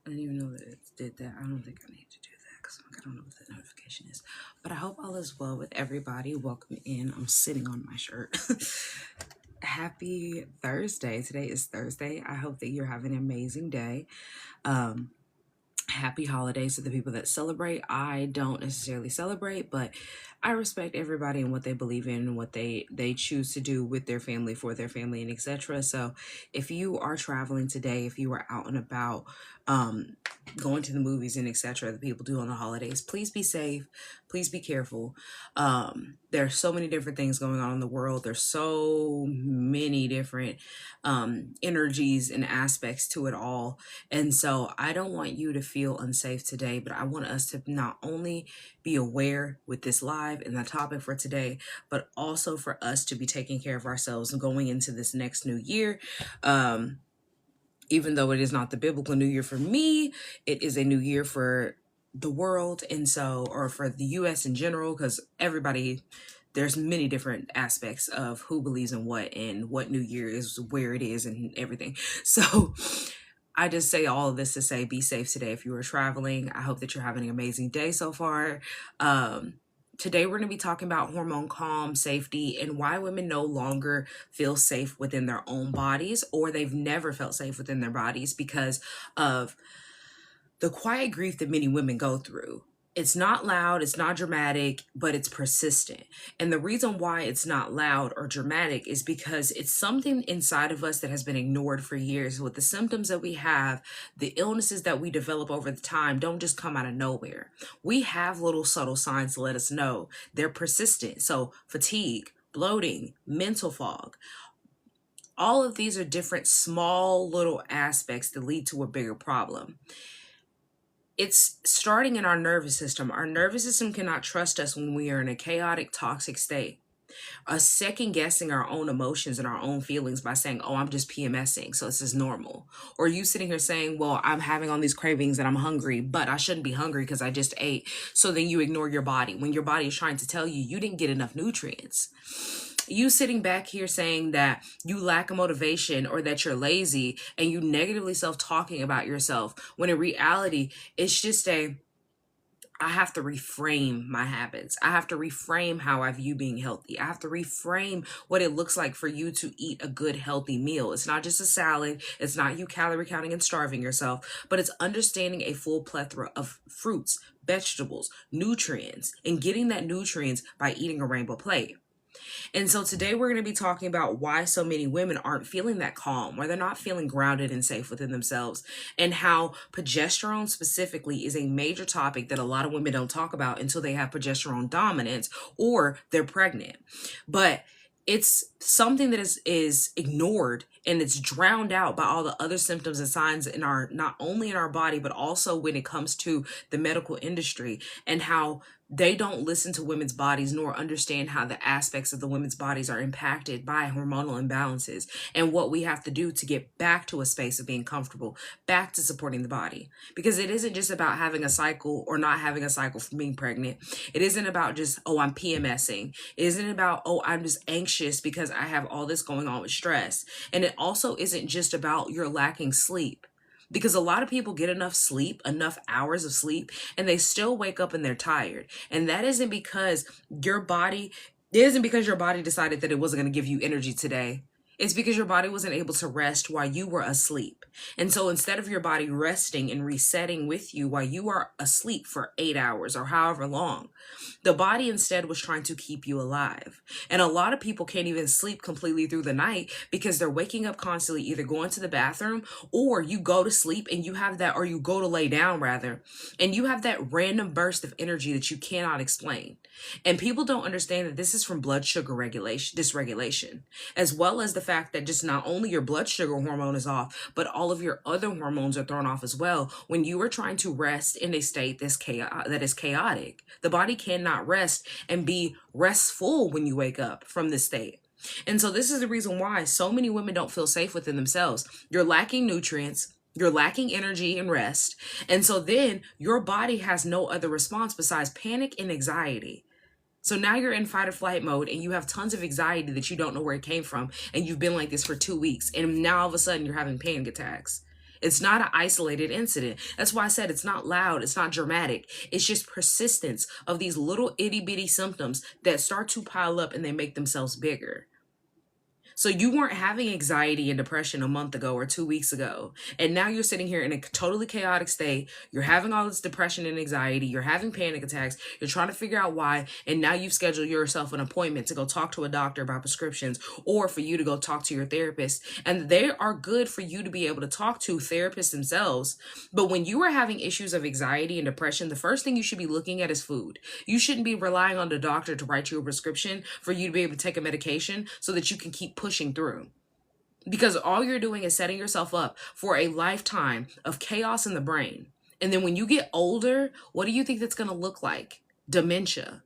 I didn't even know that it did that. I don't think I need to do that because I don't know what that notification is. But I hope all is well with everybody. Welcome in. I'm sitting on my shirt. Happy Thursday. Today is Thursday. I hope that you're having an amazing day. Um, Happy holidays to the people that celebrate. I don't necessarily celebrate, but I respect everybody and what they believe in and what they choose to do with their family, for their family, and etc. So if you are traveling today, if you are out and about, going to the movies and etc., the people do on the holidays, please be safe, please be careful. There's so many different things going on in the world. There's so many different energies and aspects to it all. And so I don't want you to feel unsafe today, but I want us to not only be aware with this live and the topic for today, but also for us to be taking care of ourselves and going into this next new year. Even though it is not the biblical new year for me, it is a new year for the world. And so, or for the US in general, because everybody, there's many different aspects of who believes in what and what new year is, where it is and everything. So I just say all of this to say be safe today if you are traveling. I hope that you're having an amazing day so far. Today we're going to be talking about hormone calm, safety, and why women no longer feel safe within their own bodies, or they've never felt safe within their bodies because of the quiet grief that many women go through. It's not loud, it's not dramatic, but it's persistent. And the reason why it's not loud or dramatic is because it's something inside of us that has been ignored for years. With the symptoms that we have, the illnesses that we develop over the time don't just come out of nowhere. We have little subtle signs to let us know they're persistent. So fatigue, bloating, mental fog, all of these are different small little aspects that lead to a bigger problem. It's starting in our nervous system. Our nervous system cannot trust us when we are in a chaotic, toxic state. Us second guessing our own emotions and our own feelings by saying, oh, I'm just PMSing, so this is normal. Or you sitting here saying, well, I'm having all these cravings and I'm hungry, but I shouldn't be hungry because I just ate. So then you ignore your body when your body is trying to tell you you didn't get enough nutrients. You sitting back here saying that you lack a motivation or that you're lazy and you negatively self-talking about yourself, when in reality, it's just I have to reframe my habits. I have to reframe how I view being healthy. I have to reframe what it looks like for you to eat a good, healthy meal. It's not just a salad. It's not you calorie counting and starving yourself, but it's understanding a full plethora of fruits, vegetables, nutrients, and getting that nutrients by eating a rainbow plate. And so today we're going to be talking about why so many women aren't feeling that calm, why they're not feeling grounded and safe within themselves, and how progesterone specifically is a major topic that a lot of women don't talk about until they have progesterone dominance or they're pregnant. But it's something that is ignored and it's drowned out by all the other symptoms and signs in our, not only in our body, but also when it comes to the medical industry, and how they don't listen to women's bodies nor understand how the aspects of the women's bodies are impacted by hormonal imbalances and what we have to do to get back to a space of being comfortable, back to supporting the body. Because it isn't just about having a cycle or not having a cycle from being pregnant. It isn't about just, oh, I'm PMSing. It isn't about, oh, I'm just anxious because I have all this going on with stress. And it also isn't just about you're lacking sleep. Because a lot of people get enough sleep, enough hours of sleep, and they still wake up and they're tired. And that isn't because your body decided that it wasn't going to give you energy today. It's because your body wasn't able to rest while you were asleep. And so instead of your body resting and resetting with you while you are asleep for 8 hours or however long, the body instead was trying to keep you alive. And a lot of people can't even sleep completely through the night because they're waking up constantly, either going to the bathroom, or you go to sleep and you have that, or you go to lay down rather, and you have that random burst of energy that you cannot explain. And people don't understand that this is from blood sugar dysregulation, as well as the fact that just not only your blood sugar hormone is off, but all of your other hormones are thrown off as well. When you are trying to rest in a state that is chaotic, the body cannot rest and be restful when you wake up from this state. And so this is the reason why so many women don't feel safe within themselves. You're lacking nutrients. You're lacking energy and rest. And so then your body has no other response besides panic and anxiety. So now you're in fight or flight mode and you have tons of anxiety that you don't know where it came from. And you've been like this for 2 weeks. And now all of a sudden you're having panic attacks. It's not an isolated incident. That's why I said it's not loud, it's not dramatic. It's just persistence of these little itty bitty symptoms that start to pile up and they make themselves bigger. So you weren't having anxiety and depression a month ago or 2 weeks ago. And now you're sitting here in a totally chaotic state. You're having all this depression and anxiety. You're having panic attacks. You're trying to figure out why. And now you've scheduled yourself an appointment to go talk to a doctor about prescriptions or for you to go talk to your therapist. And they are good for you to be able to talk to therapists themselves. But when you are having issues of anxiety and depression, the first thing you should be looking at is food. You shouldn't be relying on the doctor to write you a prescription for you to be able to take a medication so that you can keep pushing through. Because all you're doing is setting yourself up for a lifetime of chaos in the brain. And then when you get older, what do you think that's going to look like? Dementia,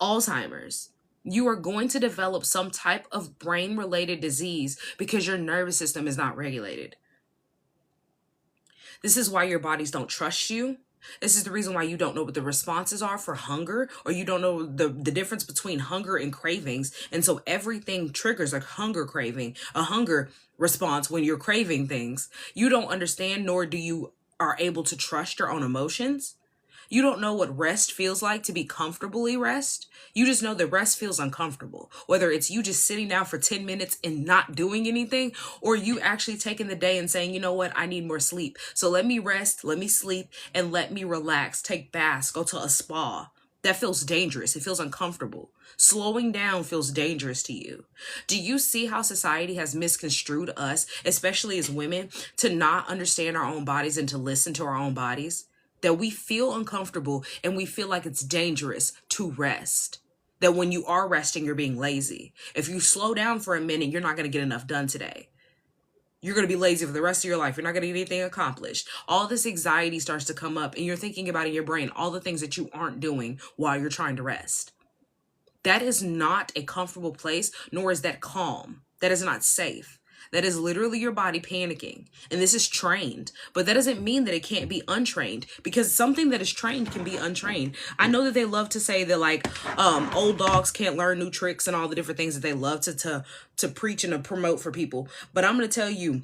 Alzheimer's. You are going to develop some type of brain-related disease because your nervous system is not regulated. This is why your bodies don't trust you. This is the reason why you don't know what the responses are for hunger, or you don't know the difference between hunger and cravings. And so everything triggers a hunger craving, a hunger response when you're craving things. You don't understand, nor do you are able to trust your own emotions. You don't know what rest feels like to be comfortably rest. You just know that rest feels uncomfortable. Whether it's you just sitting down for 10 minutes and not doing anything, or you actually taking the day and saying, you know what, I need more sleep. So let me rest, let me sleep, and let me relax, take baths, go to a spa. That feels dangerous. It feels uncomfortable. Slowing down feels dangerous to you. Do you see how society has misconstrued us, especially as women, to not understand our own bodies and to listen to our own bodies? That we feel uncomfortable and we feel like it's dangerous to rest. That when you are resting, you're being lazy. If you slow down for a minute, you're not going to get enough done today. You're going to be lazy for the rest of your life. You're not going to get anything accomplished. All this anxiety starts to come up and you're thinking about in your brain all the things that you aren't doing while you're trying to rest. That is not a comfortable place, nor is that calm. That is not safe. That is literally your body panicking. And this is trained. But that doesn't mean that it can't be untrained, because something that is trained can be untrained. I know that they love to say that like old dogs can't learn new tricks and all the different things that they love to preach and to promote for people. But I'm going to tell you,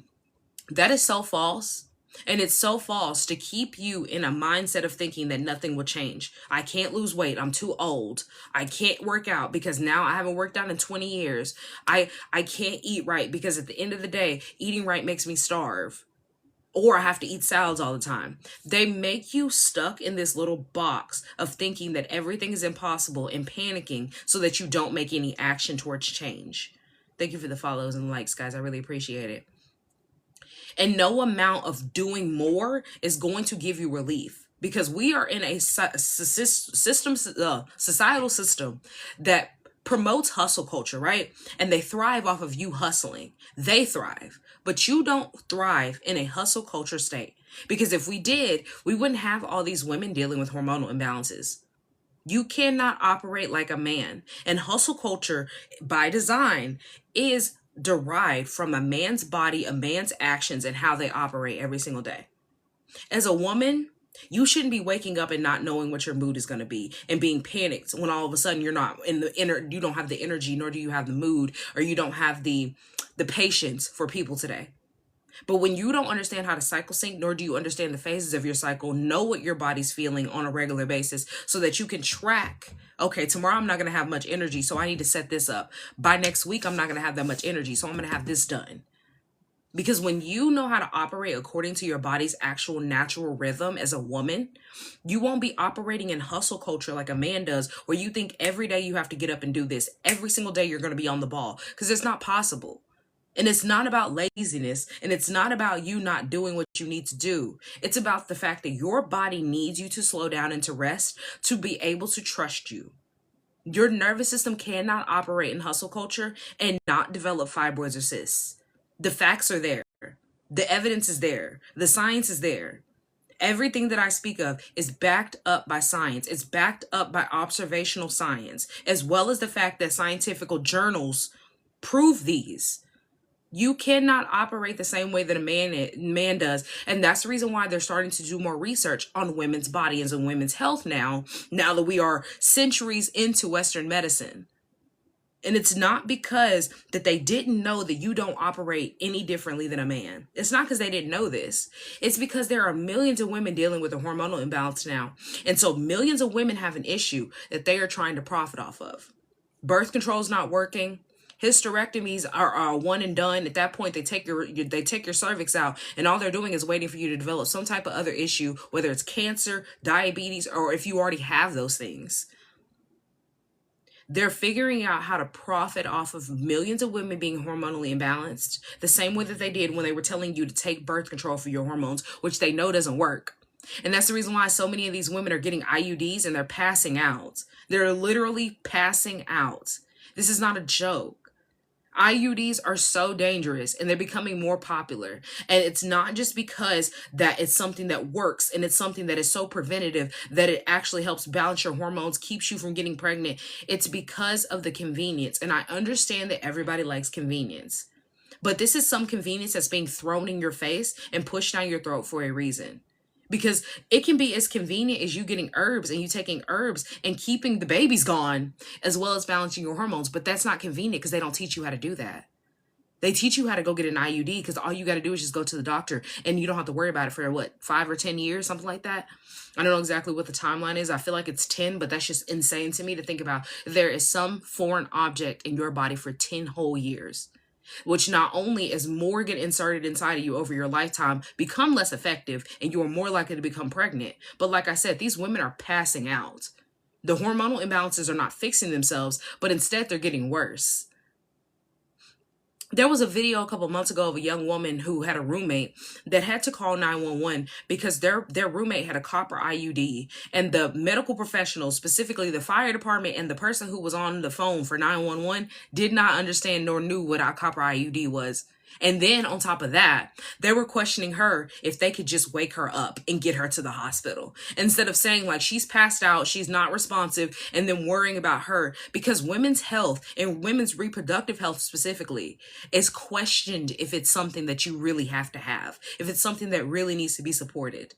that is so false. And it's so false to keep you in a mindset of thinking that nothing will change. I can't lose weight. I'm too old. I can't work out because now I haven't worked out in 20 years. I can't eat right because at the end of the day, eating right makes me starve. Or I have to eat salads all the time. They make you stuck in this little box of thinking that everything is impossible and panicking so that you don't make any action towards change. Thank you for the follows and likes, guys. I really appreciate it. And no amount of doing more is going to give you relief, because we are in a societal system that promotes hustle culture, right? And they thrive off of you hustling. They thrive, but you don't thrive in a hustle culture state, because if we did, we wouldn't have all these women dealing with hormonal imbalances. You cannot operate like a man. And hustle culture by design is derived from a man's body, a man's actions, and how they operate every single day. As a woman, you shouldn't be waking up and not knowing what your mood is going to be and being panicked when all of a sudden you're not in the you don't have the energy, nor do you have the mood, or you don't have the patience for people today. But when you don't understand how to cycle sync, nor do you understand the phases of your cycle, know what your body's feeling on a regular basis so that you can track, okay, tomorrow I'm not going to have much energy, so I need to set this up. By next week, I'm not going to have that much energy, so I'm going to have this done. Because when you know how to operate according to your body's actual natural rhythm as a woman, you won't be operating in hustle culture like a man does, where you think every day you have to get up and do this. Every single day you're going to be on the ball, because it's not possible. And it's not about laziness, and it's not about you not doing what you need to do. It's about the fact that your body needs you to slow down and to rest to be able to trust you. Your nervous system cannot operate in hustle culture and not develop fibroids or cysts. The facts are there. The evidence is there. The science is there. Everything that I speak of is backed up by science. It's backed up by observational science, as well as the fact that scientific journals prove these. You cannot operate the same way that a man does. And that's the reason why they're starting to do more research on women's bodies and women's health now that we are centuries into Western medicine. And it's not because that they didn't know that you don't operate any differently than a man. It's not because they didn't know this. It's because there are millions of women dealing with a hormonal imbalance now. And so millions of women have an issue that they are trying to profit off of. Birth control is not working. Hysterectomies are one and done. At that point, they take your cervix out, and all they're doing is waiting for you to develop some type of other issue, whether it's cancer, diabetes, or if you already have those things. They're figuring out how to profit off of millions of women being hormonally imbalanced, the same way that they did when they were telling you to take birth control for your hormones, which they know doesn't work. And that's the reason why so many of these women are getting IUDs and they're passing out. They're literally passing out. This is not a joke. IUDs are so dangerous and they're becoming more popular. And it's not just because that it's something that works and it's something that is so preventative that it actually helps balance your hormones, keeps you from getting pregnant. It's because of the convenience. And I understand that everybody likes convenience, but this is some convenience that's being thrown in your face and pushed down your throat for a reason. Because it can be as convenient as you getting herbs and you taking herbs and keeping the babies gone, as well as balancing your hormones. But that's not convenient because they don't teach you how to do that. They teach you how to go get an IUD because all you got to do is just go to the doctor and you don't have to worry about it for 5 or 10 years, something like that. I don't know exactly what the timeline is. I feel like it's 10, but that's just insane to me to think about. There is some foreign object in your body for 10 whole years, which not only is more get inserted inside of you over your lifetime, become less effective, and you are more likely to become pregnant. But like I said, these women are passing out. The hormonal imbalances are not fixing themselves, but instead they're getting worse. There was a video a couple months ago of a young woman who had a roommate that had to call 911 because their roommate had a copper IUD, and the medical professionals, specifically the fire department and the person who was on the phone for 911, did not understand nor knew what a copper IUD was. And then on top of that, they were questioning her if they could just wake her up and get her to the hospital instead of saying like she's passed out, she's not responsive, and then worrying about her, because women's health and women's reproductive health specifically is questioned if it's something that you really have to have, if it's something that really needs to be supported.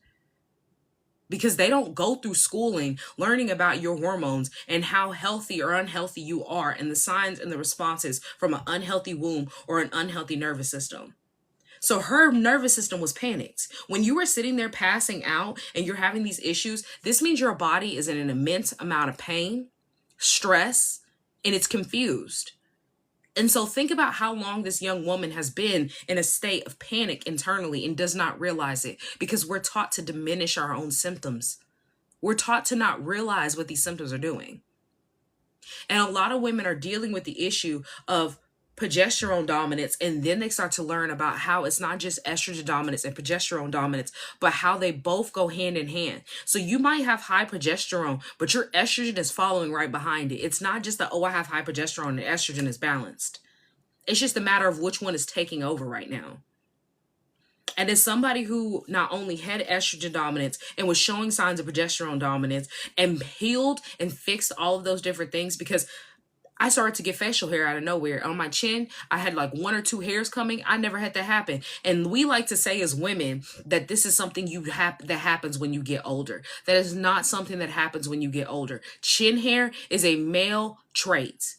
Because they don't go through schooling learning about your hormones and how healthy or unhealthy you are and the signs and the responses from an unhealthy womb or an unhealthy nervous system. So her nervous system was panicked. When you were sitting there passing out and you're having these issues, this means your body is in an immense amount of pain, stress, and it's confused. And so think about how long this young woman has been in a state of panic internally and does not realize it, because we're taught to diminish our own symptoms. We're taught to not realize what these symptoms are doing. And a lot of women are dealing with the issue of progesterone dominance, and then they start to learn about how it's not just estrogen dominance and progesterone dominance, but how they both go hand in hand. So you might have high progesterone, but your estrogen is following right behind it. It's not just that, oh, I have high progesterone and estrogen is balanced. It's just a matter of which one is taking over right now. And as somebody who not only had estrogen dominance and was showing signs of progesterone dominance and healed and fixed all of those different things, because I started to get facial hair out of nowhere. On my chin, I had like 1 or 2 hairs coming. I never had that happen. And we like to say as women that this is something that happens when you get older. That is not something that happens when you get older. Chin hair is a male trait.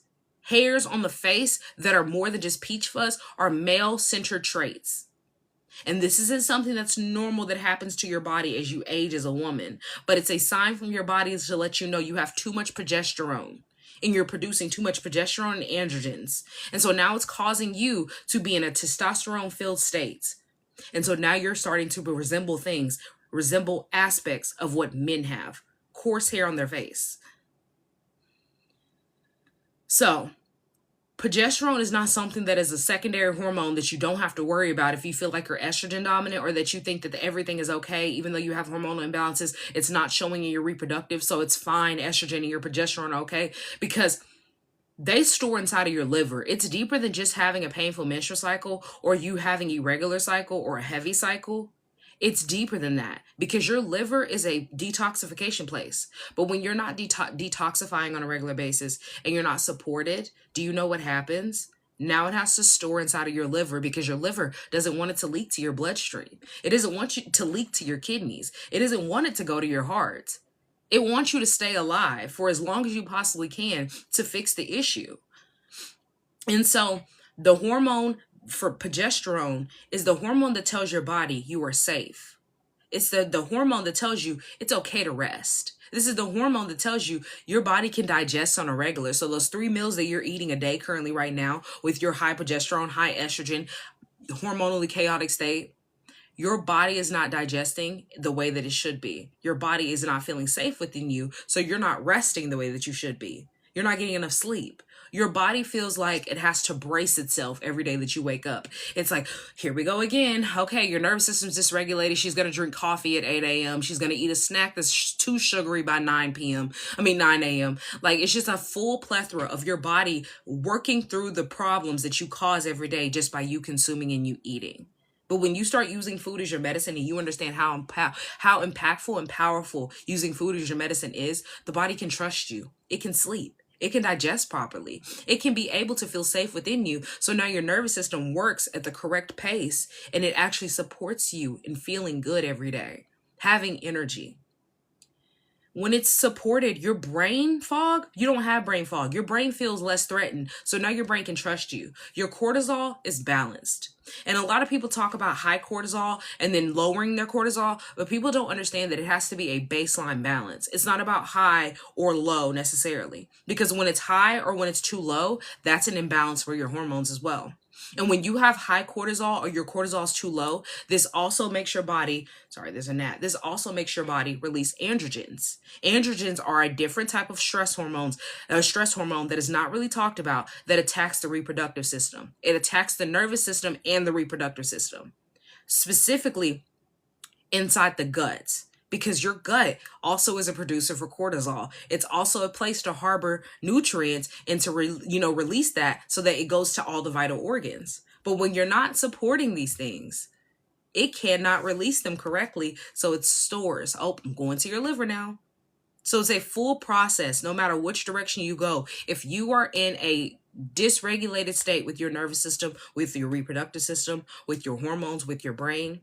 Hairs on the face that are more than just peach fuzz are male-centered traits. And this isn't something that's normal that happens to your body as you age as a woman. But it's a sign from your body to let you know you have too much progesterone. And you're producing too much progesterone and androgens. And so now it's causing you to be in a testosterone-filled state. And so now you're starting to resemble aspects of what men have. Coarse hair on their face. So progesterone is not something that is a secondary hormone that you don't have to worry about if you feel like you're estrogen dominant, or that you think that everything is okay, even though you have hormonal imbalances. It's not showing in your reproductive, so it's fine. Estrogen and your progesterone are okay, because they store inside of your liver. It's deeper than just having a painful menstrual cycle or you having a irregular cycle or a heavy cycle. It's deeper than that, because your liver is a detoxification place. But when you're not detoxifying on a regular basis and you're not supported, do you know what happens? Now it has to store inside of your liver, because your liver doesn't want it to leak to your bloodstream. It doesn't want you to leak to your kidneys. It doesn't want it to go to your heart. It wants you to stay alive for as long as you possibly can to fix the issue. And so the hormone for progesterone is the hormone that tells your body you are safe. It's the hormone that tells you it's okay to rest. This is the hormone that tells you your body can digest on a regular. So those 3 meals that you're eating a day currently right now with your high progesterone, high estrogen, hormonally chaotic state, your body is not digesting the way that it should be. Your body is not feeling safe within you. So you're not resting the way that you should be. You're not getting enough sleep. Your body feels like it has to brace itself every day that you wake up. It's like, here we go again. Okay, your nervous system's dysregulated. She's going to drink coffee at 8 a.m. She's going to eat a snack that's too sugary by 9 a.m. Like, it's just a full plethora of your body working through the problems that you cause every day just by you consuming and you eating. But when you start using food as your medicine and you understand how impactful and powerful using food as your medicine is, the body can trust you. It can sleep. It can digest properly. It can be able to feel safe within you. So now your nervous system works at the correct pace and it actually supports you in feeling good every day, having energy. When it's supported, your brain fog, you don't have brain fog. Your brain feels less threatened. So now your brain can trust you. Your cortisol is balanced. And a lot of people talk about high cortisol and then lowering their cortisol, but people don't understand that it has to be a baseline balance. It's not about high or low necessarily, because when it's high or when it's too low, that's an imbalance for your hormones as well. And when you have high cortisol or your cortisol is too low, this also makes your body, this also makes your body release androgens. Androgens are a different type of stress hormone that is not really talked about, that attacks the reproductive system. It attacks the nervous system and the reproductive system, specifically inside the gut. Because your gut also is a producer for cortisol. It's also a place to harbor nutrients and to release that so that it goes to all the vital organs. But when you're not supporting these things, it cannot release them correctly. So it stores. Oh, I'm going to your liver now. So it's a full process, no matter which direction you go. If you are in a dysregulated state with your nervous system, with your reproductive system, with your hormones, with your brain.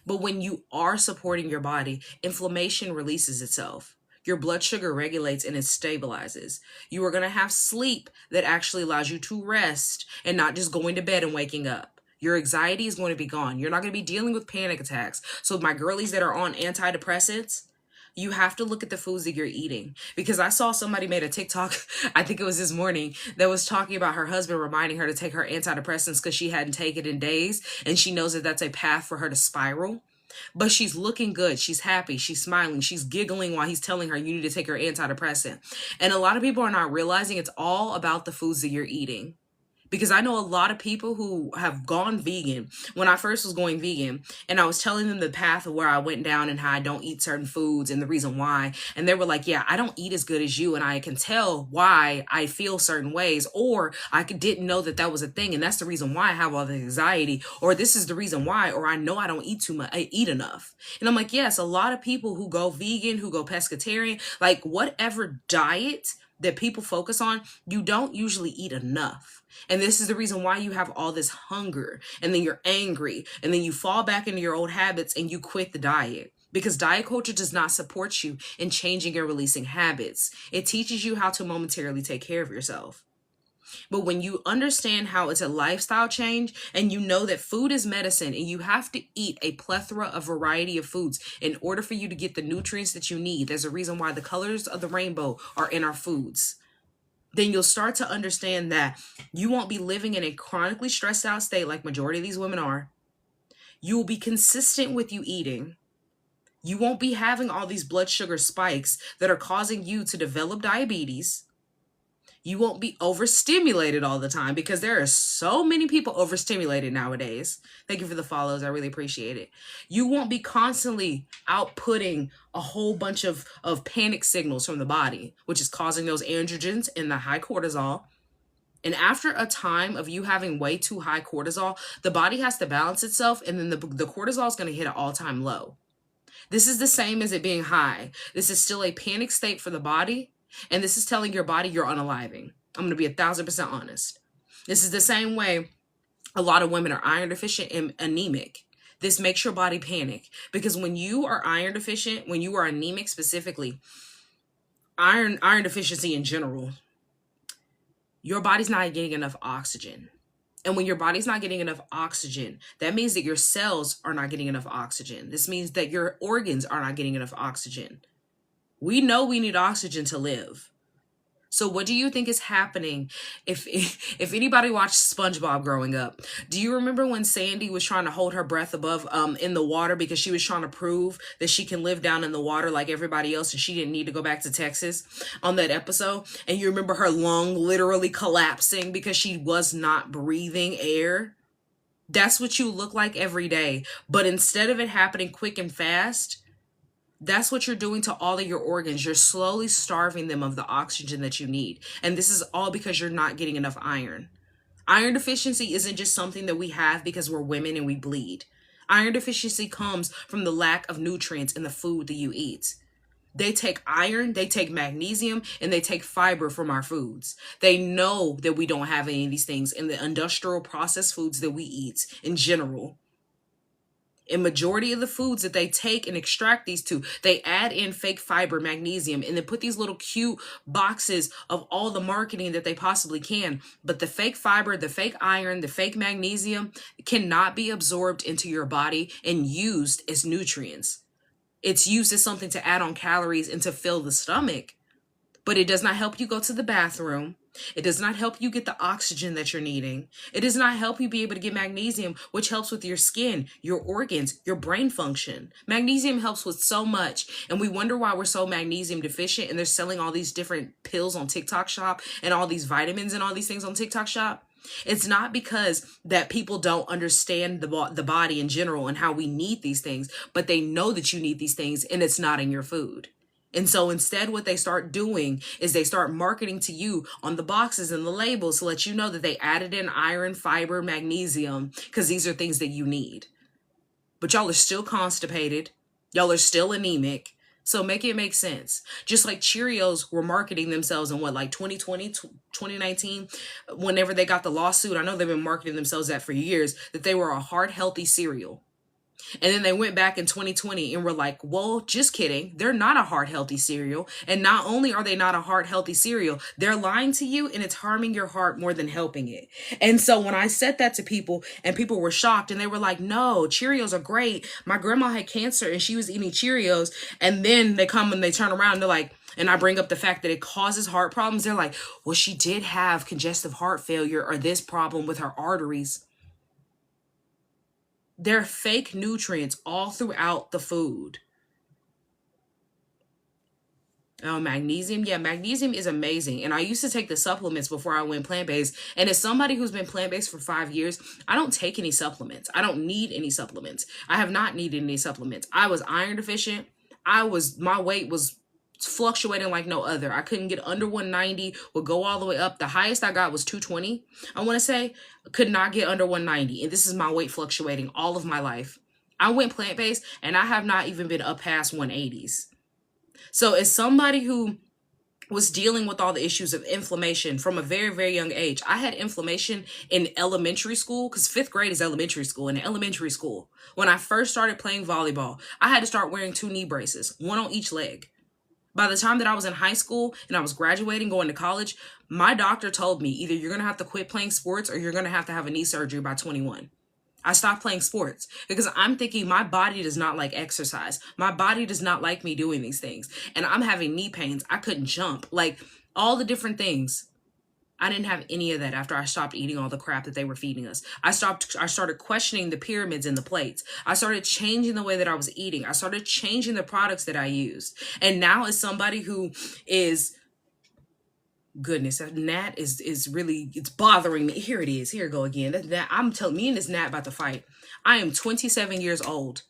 But when you are supporting your body, inflammation releases itself. Your blood sugar regulates and it stabilizes. You are going to have sleep that actually allows you to rest and not just going to bed and waking up. Your anxiety is going to be gone. You're not going to be dealing with panic attacks. So my girlies that are on antidepressants, you have to look at the foods that you're eating. Because I saw somebody made a TikTok, I think it was this morning, that was talking about her husband reminding her to take her antidepressants because she hadn't taken it in days. And she knows that that's a path for her to spiral. But she's looking good. She's happy. She's smiling. She's giggling while he's telling her you need to take her antidepressant. And a lot of people are not realizing it's all about the foods that you're eating. Because I know a lot of people who have gone vegan. When I first was going vegan and I was telling them the path of where I went down and how I don't eat certain foods and the reason why. And they were like, yeah, I don't eat as good as you. And I can tell why I feel certain ways, or I didn't know that that was a thing. And that's the reason why I have all the anxiety, or this is the reason why, or I know I don't eat too much, I eat enough. And I'm like, yes, a lot of people who go vegan, who go pescatarian, like whatever diet that people focus on, you don't usually eat enough. And this is the reason why you have all this hunger, and then you're angry, and then you fall back into your old habits and you quit the diet. Because diet culture does not support you in changing or releasing habits. It teaches you how to momentarily take care of yourself. But when you understand how it's a lifestyle change and you know that food is medicine and you have to eat a plethora of variety of foods in order for you to get the nutrients that you need, there's a reason why the colors of the rainbow are in our foods. Then you'll start to understand that you won't be living in a chronically stressed out state like majority of these women are. You will be consistent with you eating. You won't be having all these blood sugar spikes that are causing you to develop diabetes. You won't be overstimulated all the time, because there are so many people overstimulated nowadays. Thank you for the follows. I really appreciate it. You won't be constantly outputting a whole bunch of panic signals from the body, which is causing those androgens and the high cortisol. And after a time of you having way too high cortisol, the body has to balance itself, and then the cortisol is going to hit an all-time low. This is the same as it being high. This is still a panic state for the body. And this is telling your body you're unaliving. I'm going to be 1,000% honest. This is the same way a lot of women are iron deficient and anemic. This makes your body panic, because when you are iron deficient, when you are anemic specifically, iron deficiency in general, your body's not getting enough oxygen. And when your body's not getting enough oxygen, that means that your cells are not getting enough oxygen. This means that your organs are not getting enough oxygen. We know we need oxygen to live. So what do you think is happening if anybody watched SpongeBob growing up? Do you remember when Sandy was trying to hold her breath above in the water because she was trying to prove that she can live down in the water like everybody else and she didn't need to go back to Texas on that episode? And you remember her lung literally collapsing because she was not breathing air? That's what you look like every day. But instead of it happening quick and fast, that's what you're doing to all of your organs. You're slowly starving them of the oxygen that you need. And this is all because you're not getting enough iron. Iron deficiency isn't just something that we have because we're women and we bleed. Iron deficiency comes from the lack of nutrients in the food that you eat. They take iron, they take magnesium, and they take fiber from our foods. They know that we don't have any of these things in the industrial processed foods that we eat in general. In majority of the foods that they take and extract these to, they add in fake fiber, magnesium, and then put these little cute boxes of all the marketing that they possibly can. But the fake fiber, the fake iron, the fake magnesium cannot be absorbed into your body and used as nutrients. It's used as something to add on calories and to fill the stomach, but it does not help you go to the bathroom. It does not help you get the oxygen that you're needing. It does not help you be able to get magnesium, which helps with your skin, your organs, your brain function. Magnesium helps with so much. And we wonder why we're so magnesium deficient and they're selling all these different pills on TikTok Shop and all these vitamins and all these things on TikTok Shop. It's not because that people don't understand the body in general and how we need these things, but they know that you need these things and it's not in your food. And so instead, what they start doing is they start marketing to you on the boxes and the labels to let you know that they added in iron, fiber, magnesium, because these are things that you need. But y'all are still constipated. Y'all are still anemic. So make it make sense. Just like Cheerios were marketing themselves in what, like 2020, 2019, whenever they got the lawsuit. I know they've been marketing themselves that for years, that they were a heart healthy cereal. And then they went back in 2020 and were like, well, just kidding. They're not a heart healthy cereal. And not only are they not a heart healthy cereal, they're lying to you and it's harming your heart more than helping it. And so when I said that to people and people were shocked and they were like, no, Cheerios are great. My grandma had cancer and she was eating Cheerios. And then they come and they turn around and they're like, and I bring up the fact that it causes heart problems. They're like, well, she did have congestive heart failure or this problem with her arteries. There are fake nutrients all throughout the food. Oh, magnesium. Yeah, magnesium is amazing. And I used to take the supplements before I went plant-based. And as somebody who's been plant-based for 5 years, I don't take any supplements. I don't need any supplements. I have not needed any supplements. I was iron deficient. My weight was fluctuating like no other. I couldn't get under 190, would go all the way up. The highest I got was 220. I want to say could not get under 190. And this is my weight fluctuating all of my life. I went plant-based and I have not even been up past 180s. So as somebody who was dealing with all the issues of inflammation from a very, very young age, I had inflammation in elementary school because 5th grade is elementary school. In elementary school, when I first started playing volleyball, I had to start wearing 2 knee braces, one on each leg. By the time that I was in high school and I was graduating, going to college, my doctor told me either you're going to have to quit playing sports or you're going to have a knee surgery by 21. I stopped playing sports because I'm thinking my body does not like exercise. My body does not like me doing these things. And I'm having knee pains. I couldn't jump. Like all the different things. I didn't have any of that after I stopped eating all the crap that they were feeding us. I started questioning the pyramids and the plates. I started changing the way that I was eating. I started changing the products that I used. And now as somebody who is, goodness, that gnat is really, it's bothering me. Here it is. Here it go again. That I'm telling me and this gnat about to fight. I am 27 years old.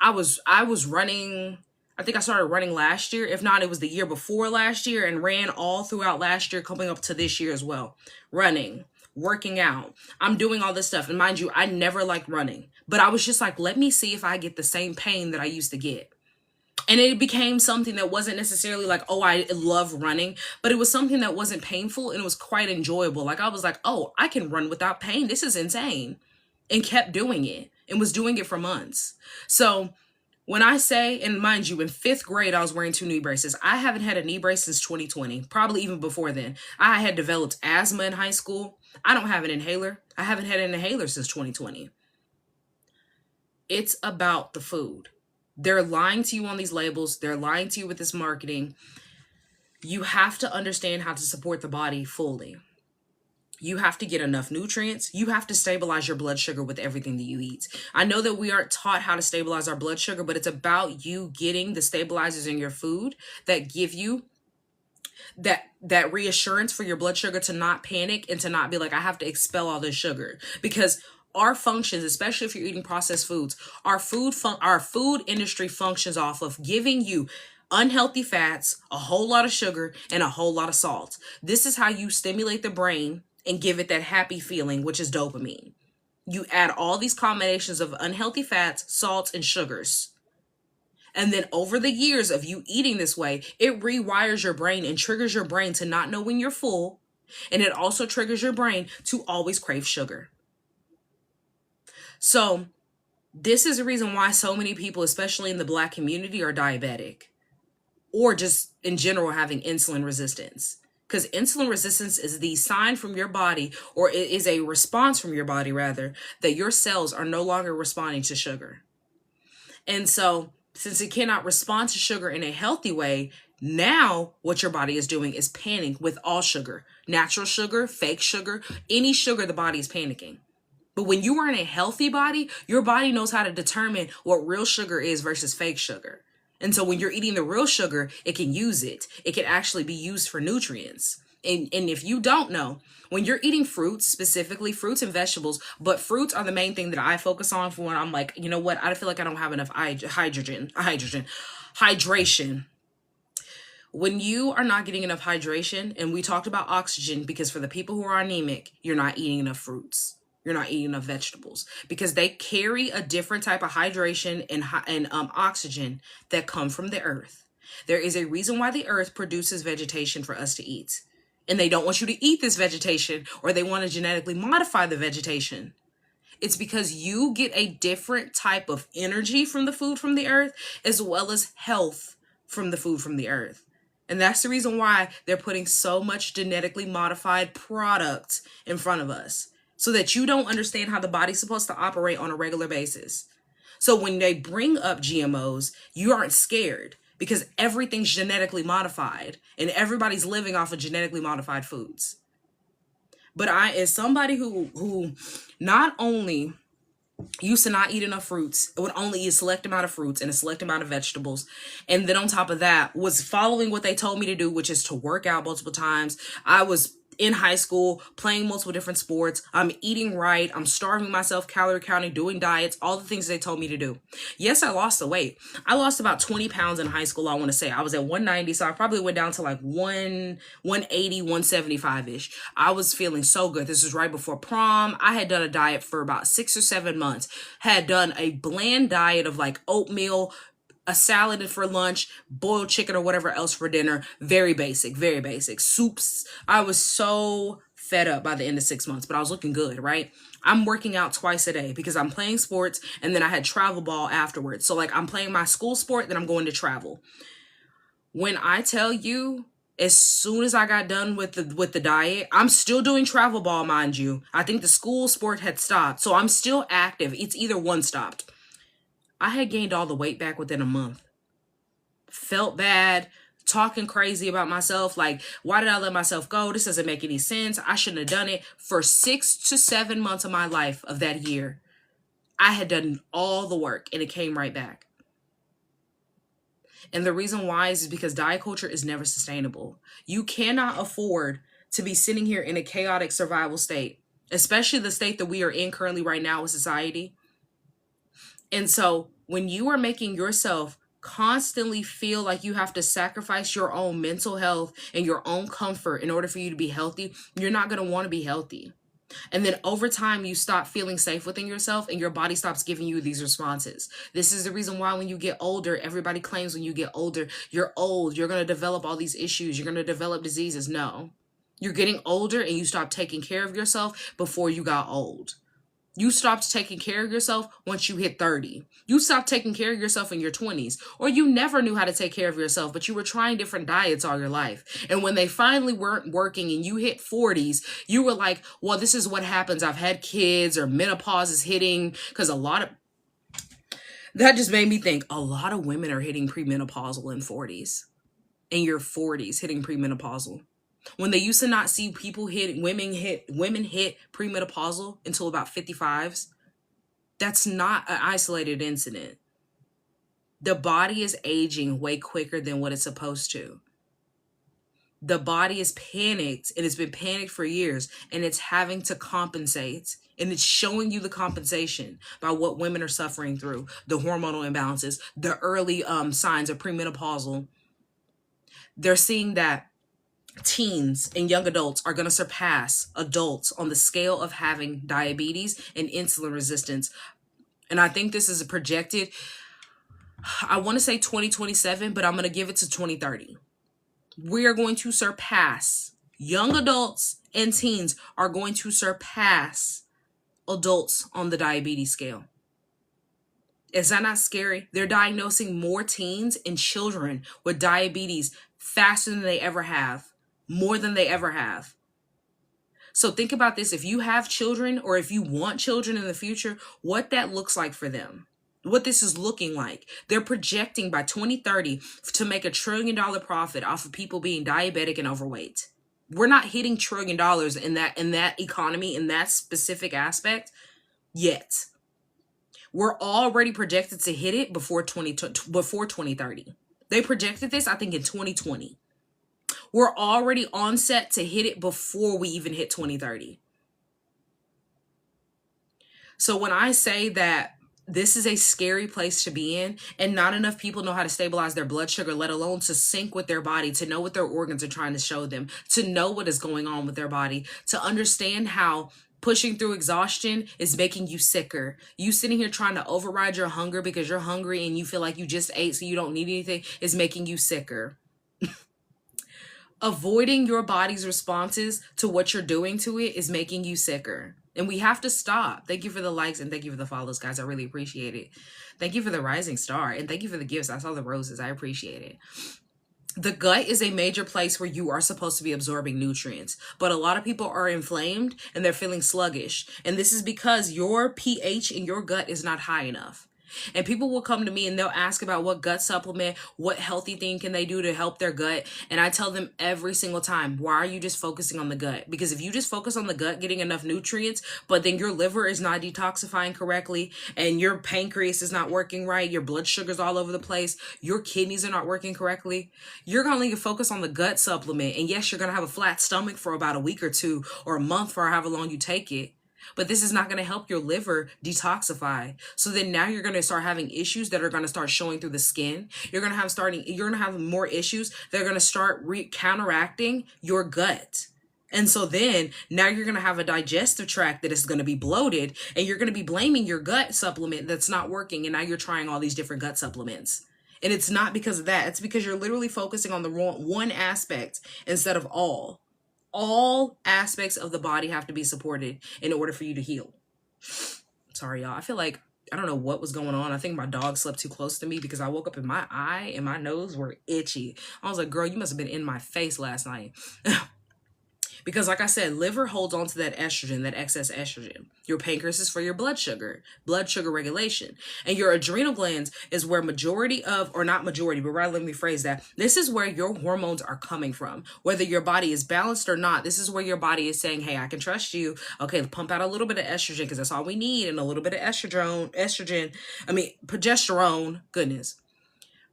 I was running, I think I started running last year. If not, it was the year before last year and ran all throughout last year, coming up to this year as well. Running, working out. I'm doing all this stuff. And mind you, I never liked running. But I was just like, let me see if I get the same pain that I used to get. And it became something that wasn't necessarily like, oh, I love running. But it was something that wasn't painful and it was quite enjoyable. Like I was like, oh, I can run without pain. This is insane. And kept doing it and was doing it for months. So When I say, and mind you, in fifth grade, I was wearing two knee braces. I haven't had a knee brace since 2020, probably even before then. I had developed asthma in high school. I don't have an inhaler. I haven't had an inhaler since 2020. It's about the food. They're lying to you on these labels. They're lying to you with this marketing. You have to understand how to support the body fully. You have to get enough nutrients. You have to stabilize your blood sugar with everything that you eat. I know that we aren't taught how to stabilize our blood sugar, but it's about you getting the stabilizers in your food that give you that reassurance for your blood sugar to not panic and to not be like, I have to expel all this sugar. Because our functions, especially if you're eating processed foods, our food industry functions off of giving you unhealthy fats, a whole lot of sugar, and a whole lot of salt. This is how you stimulate the brain and give it that happy feeling, which is dopamine. You add all these combinations of unhealthy fats, salts, and sugars. And then over the years of you eating this way, it rewires your brain and triggers your brain to not know when you're full. And it also triggers your brain to always crave sugar. So this is the reason why so many people, especially in the Black community, are diabetic or just in general having insulin resistance. Because insulin resistance is the sign from your body, or it is a response from your body rather, that your cells are no longer responding to sugar. And so since it cannot respond to sugar in a healthy way, now what your body is doing is panicking with all sugar, natural sugar, fake sugar, any sugar, the body is panicking. But when you are in a healthy body, your body knows how to determine what real sugar is versus fake sugar. And so when you're eating the real sugar, it can use it. It can actually be used for nutrients. And if you don't know, when you're eating fruits, specifically fruits and vegetables, but fruits are the main thing that I focus on for when I'm like, you know what, I feel like I don't have enough hydration. When you are not getting enough hydration, and we talked about oxygen, because for the people who are anemic, you're not eating enough fruits. You're not eating enough vegetables because they carry a different type of hydration and oxygen that come from the earth. There is a reason why the earth produces vegetation for us to eat. And they don't want you to eat this vegetation, or they want to genetically modify the vegetation. It's because you get a different type of energy from the food from the earth, as well as health from the food from the earth. And that's the reason why they're putting so much genetically modified product in front of us, so that you don't understand how the body's supposed to operate on a regular basis. So when they bring up GMOs, you aren't scared because everything's genetically modified and everybody's living off of genetically modified foods. But I, as somebody who not only used to not eat enough fruits, would only eat a select amount of fruits and a select amount of vegetables, and then on top of that was following what they told me to do, which is to work out multiple times. I was in high school, playing multiple different sports. I'm eating right. I'm starving myself, calorie counting, doing diets, all the things they told me to do. Yes, I lost the weight. I lost about 20 pounds in high school, I want to say. I was at 190, so I probably went down to like 180, 175-ish. I was feeling so good. This was right before prom. I had done a diet for about 6 or 7 months. Had done a bland diet of like oatmeal, a salad for lunch, boiled chicken or whatever else for dinner. Very basic, very basic. Soups. I was so fed up by the end of 6 months, but I was looking good, right? I'm working out twice a day because I'm playing sports, and then I had travel ball afterwards. So like I'm playing my school sport, then I'm going to travel. When I tell you, as soon as I got done with the diet, I'm still doing travel ball, mind you. I think the school sport had stopped, so I'm still active. It's either one stopped. I had gained all the weight back within a month. Felt bad, talking crazy about myself. Like, why did I let myself go? This doesn't make any sense. I shouldn't have done it. For 6 to 7 months of my life of that year, I had done all the work and it came right back. And the reason why is because diet culture is never sustainable. You cannot afford to be sitting here in a chaotic survival state, especially the state that we are in currently right now with society. And so when you are making yourself constantly feel like you have to sacrifice your own mental health and your own comfort in order for you to be healthy, you're not going to want to be healthy. And then over time, you stop feeling safe within yourself and your body stops giving you these responses. This is the reason why when you get older, everybody claims when you get older, you're old, you're going to develop all these issues, you're going to develop diseases. No, you're getting older and you stop taking care of yourself before you got old. You stopped taking care of yourself once you hit 30. You stopped taking care of yourself in your 20s. Or you never knew how to take care of yourself, but you were trying different diets all your life. And when they finally weren't working and you hit 40s, you were like, well, this is what happens. I've had kids, or menopause is hitting. Because that just made me think a lot of women are hitting premenopausal in 40s. In your 40s, hitting premenopausal. When they used to not see women hit premenopausal until about 55s, that's not an isolated incident. The body is aging way quicker than what it's supposed to. The body is panicked, and it's been panicked for years, and it's having to compensate. And it's showing you the compensation by what women are suffering through, the hormonal imbalances, the early signs of premenopausal. They're seeing that teens and young adults are going to surpass adults on the scale of having diabetes and insulin resistance. And I think this is projected, I want to say 2027, but I'm going to give it to 2030. We are going to surpass, young adults and teens are going to surpass adults on the diabetes scale. Is that not scary? They're diagnosing more teens and children with diabetes faster than they ever have. More than they ever have. So think about this. If you have children, or if you want children in the future, what that looks like for them. What this is looking like. They're projecting by 2030 to make $1 trillion profit off of people being diabetic and overweight. We're not hitting $1 trillion in that economy, in that specific aspect yet. We're already projected to hit it before 2030. They projected this, I think, in 2020. We're already on set to hit it before we even hit 2030. So when I say that this is a scary place to be in, and not enough people know how to stabilize their blood sugar, let alone to sync with their body, to know what their organs are trying to show them, to know what is going on with their body, to understand how pushing through exhaustion is making you sicker. You sitting here trying to override your hunger because you're hungry and you feel like you just ate so you don't need anything is making you sicker. Avoiding your body's responses to what you're doing to it is making you sicker. And we have to stop. Thank you for the likes and thank you for the follows, guys. I really appreciate it. Thank you for the rising star and thank you for the gifts. I saw the roses. I appreciate it. The gut is a major place where you are supposed to be absorbing nutrients, but a lot of people are inflamed and they're feeling sluggish. And this is because your pH in your gut is not high enough. And people will come to me and they'll ask about what gut supplement, what healthy thing can they do to help their gut. And I tell them every single time, why are you just focusing on the gut? Because if you just focus on the gut getting enough nutrients, but then your liver is not detoxifying correctly and your pancreas is not working right, your blood sugar's all over the place, your kidneys are not working correctly, you're going to focus on the gut supplement. And yes, you're going to have a flat stomach for about a week or two or a month for however long you take it. But this is not going to help your liver detoxify. So then now you're going to start having issues that are going to start showing through the skin. You're going to have more issues that are going to start counteracting your gut. And so then now you're going to have a digestive tract that is going to be bloated and you're going to be blaming your gut supplement that's not working. And now you're trying all these different gut supplements. And it's not because of that. It's because you're literally focusing on the wrong one aspect instead of all. All aspects of the body have to be supported in order for you to heal. Sorry, y'all. I feel like, I don't know what was going on. I think my dog slept too close to me because I woke up and my eye and my nose were itchy. I was like, girl, you must have been in my face last night. Because like I said, liver holds on to that estrogen, that excess estrogen. Your pancreas is for your blood sugar regulation. And your adrenal glands is where majority of, or not majority, but rather let me phrase that. This is where your hormones are coming from. Whether your body is balanced or not, this is where your body is saying, hey, I can trust you. Okay, pump out a little bit of estrogen because that's all we need. And a little bit of progesterone, goodness.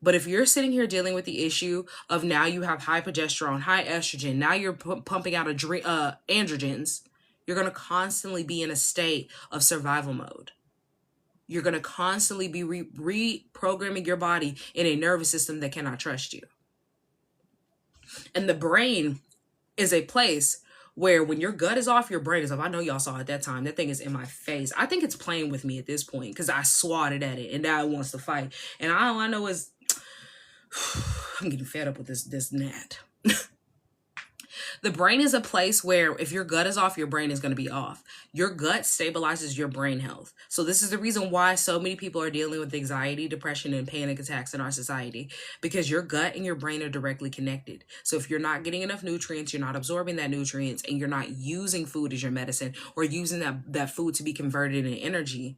But if you're sitting here dealing with the issue of now you have high progesterone, high estrogen, now you're pumping out androgens, you're going to constantly be in a state of survival mode. You're going to constantly be reprogramming your body in a nervous system that cannot trust you. And the brain is a place where when your gut is off, your brain is off. I know y'all saw it that time. That thing is in my face. I think it's playing with me at this point because I swatted at it and now it wants to fight. And all I know is I'm getting fed up with this gnat. The brain is a place where if your gut is off, your brain is going to be off. Your gut stabilizes your brain health. So this is the reason why so many people are dealing with anxiety, depression, and panic attacks in our society, because your gut and your brain are directly connected. So if you're not getting enough nutrients, you're not absorbing that nutrients, and you're not using food as your medicine or using that food to be converted into energy,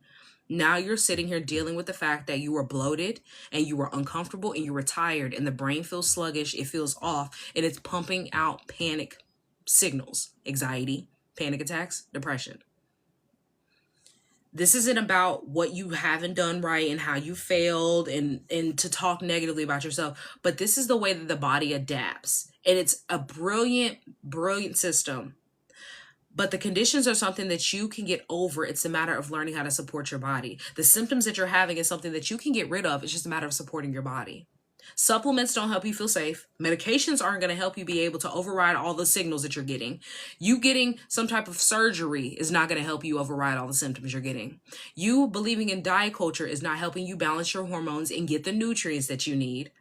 now you're sitting here dealing with the fact that you were bloated and you were uncomfortable and you were tired and the brain feels sluggish, it feels off, and it's pumping out panic signals, anxiety, panic attacks, depression. This isn't about what you haven't done right and how you failed and to talk negatively about yourself, but this is the way that the body adapts. And it's a brilliant, brilliant system. But the conditions are something that you can get over. It's a matter of learning how to support your body. The symptoms that you're having is something that you can get rid of. It's just a matter of supporting your body. Supplements don't help you feel safe. Medications aren't going to help you be able to override all the signals that you're getting. You getting some type of surgery is not going to help you override all the symptoms you're getting. You believing in diet culture is not helping you balance your hormones and get the nutrients that you need.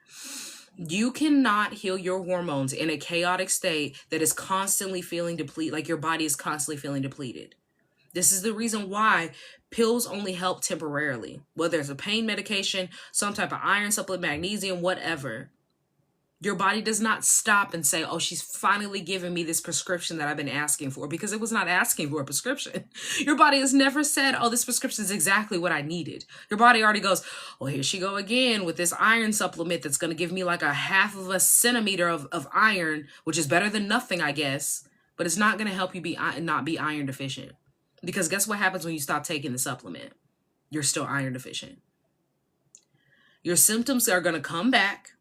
You cannot heal your hormones in a chaotic state that is constantly feeling depleted, like your body is constantly feeling depleted. This is the reason why pills only help temporarily, whether it's a pain medication, some type of iron supplement, magnesium, whatever. Your body does not stop and say, oh, she's finally giving me this prescription that I've been asking for, because it was not asking for a prescription. Your body has never said, oh, this prescription is exactly what I needed. Your body already goes, well, here she go again with this iron supplement that's going to give me like a 1/2 centimeter of iron, which is better than nothing, I guess. But it's not going to help you not be iron deficient. Because guess what happens when you stop taking the supplement? You're still iron deficient. Your symptoms are going to come back.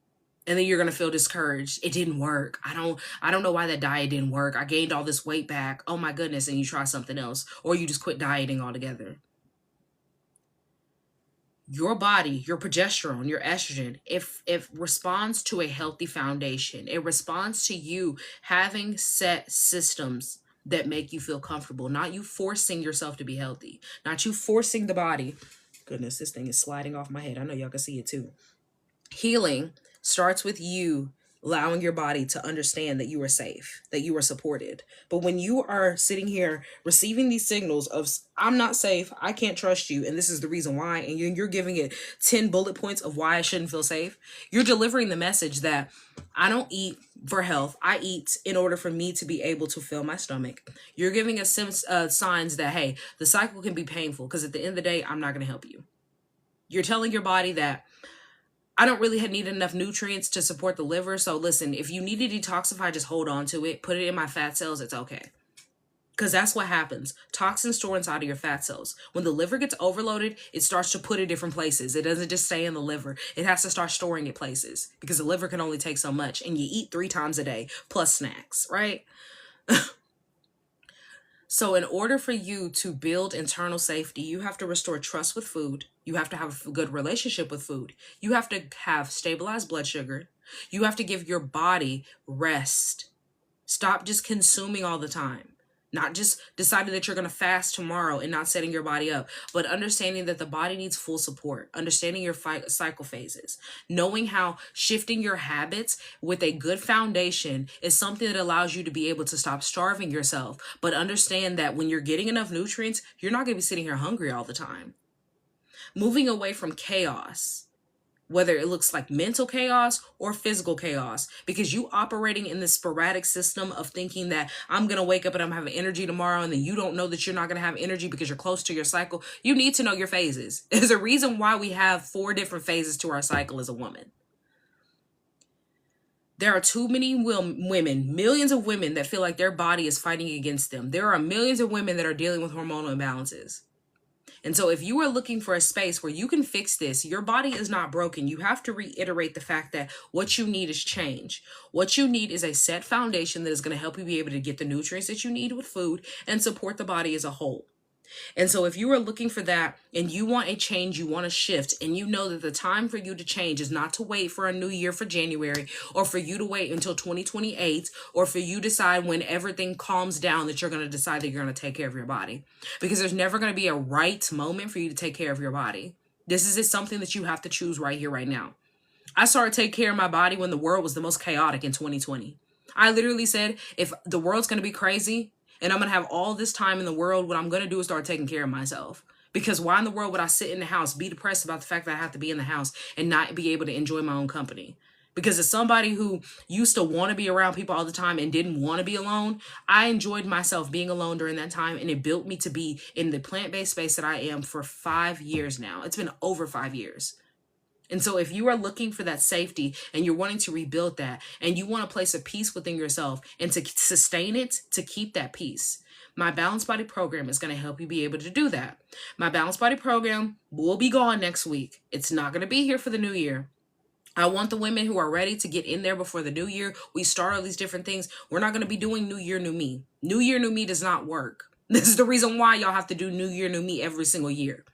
And then you're going to feel discouraged. It didn't work. I don't know why that diet didn't work. I gained all this weight back. Oh my goodness. And you try something else. Or you just quit dieting altogether. Your body, your progesterone, your estrogen, if responds to a healthy foundation. It responds to you having set systems that make you feel comfortable. Not you forcing yourself to be healthy. Not you forcing the body. Goodness, this thing is sliding off my head. I know y'all can see it too. Healing starts with you allowing your body to understand that you are safe, that you are supported. But when you are sitting here receiving these signals of, I'm not safe, I can't trust you, and this is the reason why, and you're giving it 10 bullet points of why I shouldn't feel safe, you're delivering the message that I don't eat for health. I eat in order for me to be able to fill my stomach. You're giving us signs that, hey, the cycle can be painful, because at the end of the day, I'm not going to help you. You're telling your body that I don't really need enough nutrients to support the liver. So listen, if you need to detoxify, just hold on to it. Put it in my fat cells. It's okay. Because that's what happens. Toxins store inside of your fat cells. When the liver gets overloaded, it starts to put it different places. It doesn't just stay in the liver. It has to start storing it places, because the liver can only take so much. And you eat 3 times a day plus snacks, right? So in order for you to build internal safety, you have to restore trust with food. You have to have a good relationship with food. You have to have stabilized blood sugar. You have to give your body rest. Stop just consuming all the time. Not just deciding that you're going to fast tomorrow and not setting your body up, but understanding that the body needs full support, understanding your cycle phases, knowing how shifting your habits with a good foundation is something that allows you to be able to stop starving yourself, but understand that when you're getting enough nutrients, you're not going to be sitting here hungry all the time. Moving away from chaos, whether it looks like mental chaos or physical chaos, because you operating in this sporadic system of thinking that I'm going to wake up and I'm having energy tomorrow, and then you don't know that you're not going to have energy because you're close to your cycle. You need to know your phases. There's a reason why we have 4 different phases to our cycle as a woman. There are too many women, millions of women that feel like their body is fighting against them. There are millions of women that are dealing with hormonal imbalances. And so if you are looking for a space where you can fix this, your body is not broken. You have to reiterate the fact that what you need is change. What you need is a set foundation that is going to help you be able to get the nutrients that you need with food and support the body as a whole. And so if you are looking for that and you want a change, you want a shift, and you know that the time for you to change is not to wait for a new year for January, or for you to wait until 2028, or for you to decide when everything calms down that you're going to decide that you're going to take care of your body. Because there's never going to be a right moment for you to take care of your body. This is something that you have to choose right here, right now. I started taking care of my body when the world was the most chaotic in 2020. I literally said, if the world's going to be crazy and I'm going to have all this time in the world, what I'm going to do is start taking care of myself. Because why in the world would I sit in the house, be depressed about the fact that I have to be in the house and not be able to enjoy my own company? Because as somebody who used to want to be around people all the time and didn't want to be alone, I enjoyed myself being alone during that time, and it built me to be in the plant-based space that I am for 5 years now. It's been over 5 years. And so if you are looking for that safety and you're wanting to rebuild that and you want a place of peace within yourself and to sustain it, to keep that peace, my Balanced Body program is going to help you be able to do that. My Balanced Body program will be gone next week. It's not going to be here for the new year. I want the women who are ready to get in there before the new year. We start all these different things. We're not going to be doing New Year, New Me. New Year, New Me does not work. This is the reason why y'all have to do New Year, New Me every single year.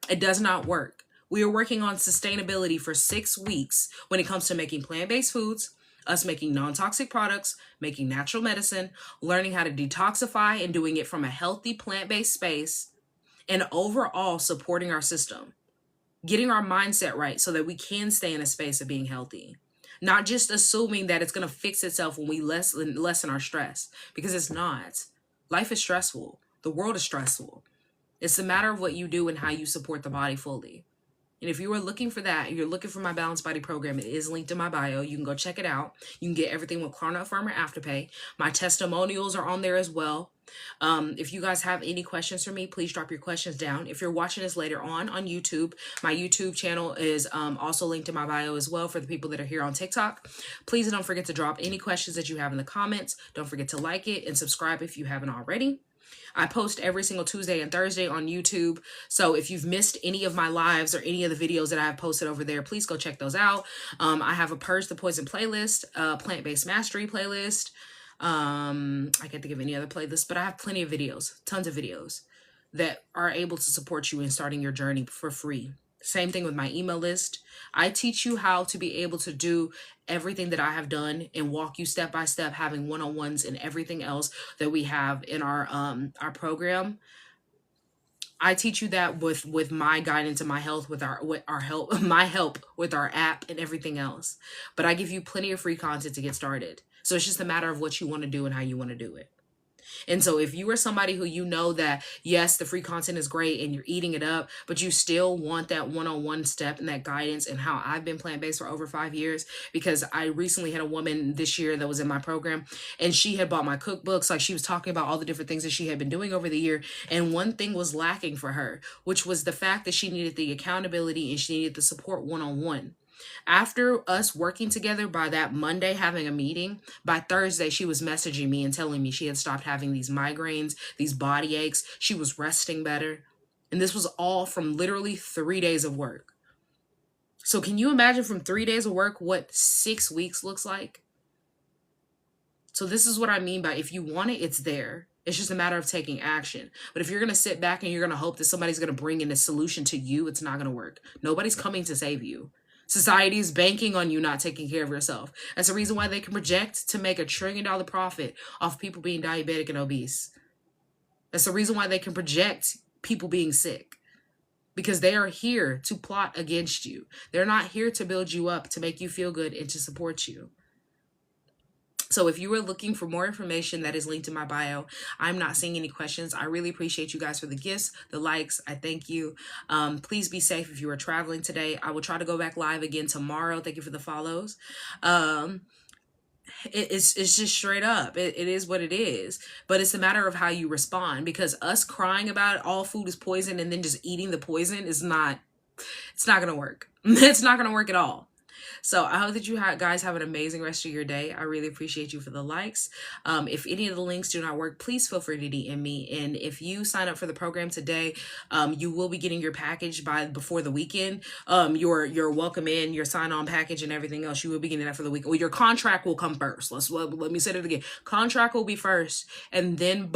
It does not work. We are working on sustainability for 6 weeks when it comes to making plant-based foods, us making non-toxic products, making natural medicine, learning how to detoxify and doing it from a healthy plant-based space, and overall supporting our system. Getting our mindset right so that we can stay in a space of being healthy. Not just assuming that it's going to fix itself when we lessen our stress, because it's not. Life is stressful. The world is stressful. It's a matter of what you do and how you support the body fully. And if you are looking for that, you're looking for my Balanced Body program, it is linked in my bio. You can go check it out. You can get everything with Klarna Farmer Afterpay. My testimonials are on there as well. If you guys have any questions for me, please drop your questions down. If you're watching this later on YouTube, my YouTube channel is also linked in my bio as well for the people that are here on TikTok. Please don't forget to drop any questions that you have in the comments. Don't forget to like it and subscribe if you haven't already. I post every single Tuesday and Thursday on YouTube. So if you've missed any of my lives or any of the videos that I have posted over there, please go check those out. I have a Purge the Poison playlist, a plant-based mastery playlist. I can't think of any other playlists, but I have plenty of videos, tons of videos that are able to support you in starting your journey for free. Same thing with my email list. I teach you how to be able to do everything that I have done and walk you step by step, having one-on-ones and everything else that we have in our program. I teach you that with my guidance and my health, with our help, my help with our app and everything else. But I give you plenty of free content to get started. So it's just a matter of what you want to do and how you want to do it. And so if you are somebody who you know that, yes, the free content is great and you're eating it up, but you still want that one-on-one step and that guidance, and how I've been plant-based for over 5 years, because I recently had a woman this year that was in my program and she had bought my cookbooks. Like, she was talking about all the different things that she had been doing over the year. And one thing was lacking for her, which was the fact that she needed the accountability and she needed the support one-on-one. After us working together, by that Monday having a meeting, by Thursday she was messaging me and telling me she had stopped having these migraines, these body aches. She was resting better. And this was all from literally 3 days of work. So can you imagine from 3 days of work what 6 weeks looks like? So this is what I mean by, if you want it, it's there. It's just a matter of taking action. But if you're going to sit back and you're going to hope that somebody's going to bring in a solution to you, it's not going to work. Nobody's coming to save you. Society is banking on you not taking care of yourself. That's the reason why they can project to make $1 trillion profit off people being diabetic and obese. That's the reason why they can project people being sick. Because they are here to plot against you. They're not here to build you up, to make you feel good, and to support you. So if you are looking for more information, that is linked in my bio. I'm not seeing any questions. I really appreciate you guys for the gifts, the likes. I thank you. Please be safe if you are traveling today. I will try to go back live again tomorrow. Thank you for the follows. It's just straight up. It is what it is. But it's a matter of how you respond, because us crying about all food is poison and then just eating the poison is not, it's not going to work. It's not going to work at all. So I hope that you guys have an amazing rest of your day. I really appreciate you for the likes. If any of the links do not work, please feel free to DM me. And if you sign up for the program today, you will be getting your package before the weekend. Your welcome in, your sign-on package and everything else, you will be getting that for the week. Well, your contract will come first. Let me say it again. Contract will be first, and then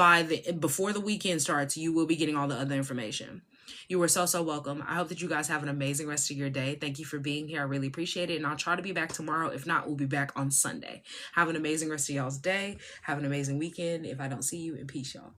before the weekend starts, you will be getting all the other information. You are so welcome. I hope that you guys have an amazing rest of your day. Thank you for being here. I really appreciate it. And I'll try to be back tomorrow. If not, we'll be back on Sunday. Have an amazing rest of y'all's day. Have an amazing weekend if I don't see you. And peace, y'all.